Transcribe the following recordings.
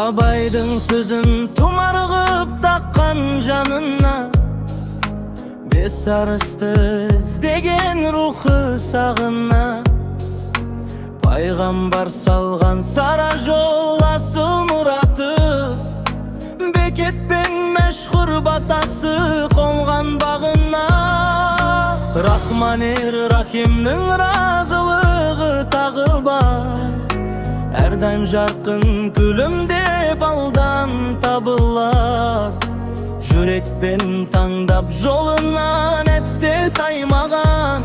Абайдың сөзін тұмар қып таққан жанына, бес арысты іздеген рухы сағына. Пайғамбар салған сара жол асыл мұраты, бекетпен мәшһүр батасы қонған бағына. Рахманер Рахимнің разылығы тағы бар, әрдайым жарқын күлімдеп алдан табылар. Жүрекпен таңдап жолынан әсте таймаған,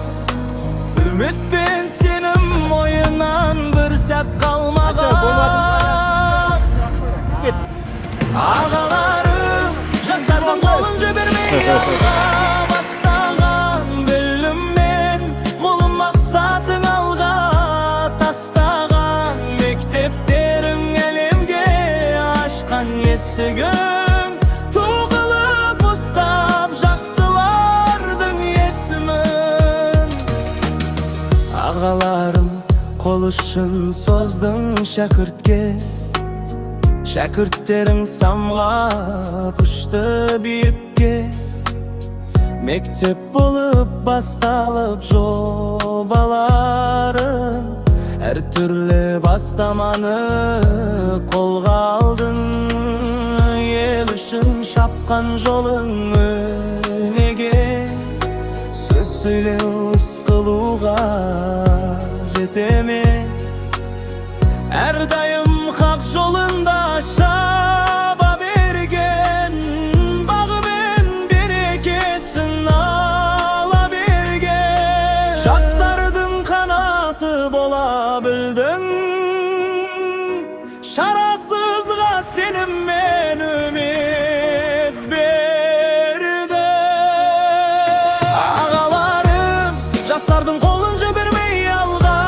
үміт пен сенім ойынан бір сәт қалмаған. Ағаларым жастардың қолын жібермей алға бастаған, біліммен ғылым мақсатың алға тастаған. Мектептерің әлемге ашқан есігің, тоғылып ұстап жақсылардың есімін. Ағаларым қол ұшын создың шәкіртке, шәкірттерің самғап ұшты биікке. Мектеп болып басталып жобаларың, әр түрлі бастаманы қолға алдың. Ел үшін шапқан жолың өнеге, сөз сөйлеу іс қылуға жете ме? Әрдайым хақ жолында шаба берген, бағы мен берекесін ала берген. Жастардың қанаты бола білдің, шарасызға сенім мен үміт берді. Ағаларым жастардың қолын жібермей алға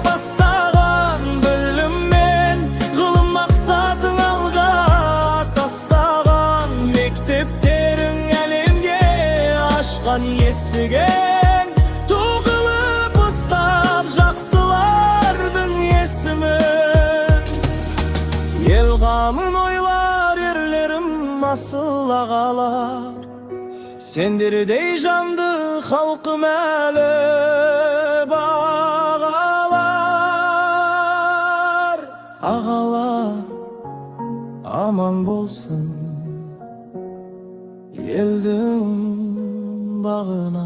бастаған, біліммен ғылым мақсатың алға тастаған. Мектептерің әлемге ашқан есігің, тоғылып ұстап жақсылардың есімін. Ел қамын ойлар ерлерім асыл ағалар, сендердей жанды халқым әлі бағалар. Ағалар аман болсын елдің бағына.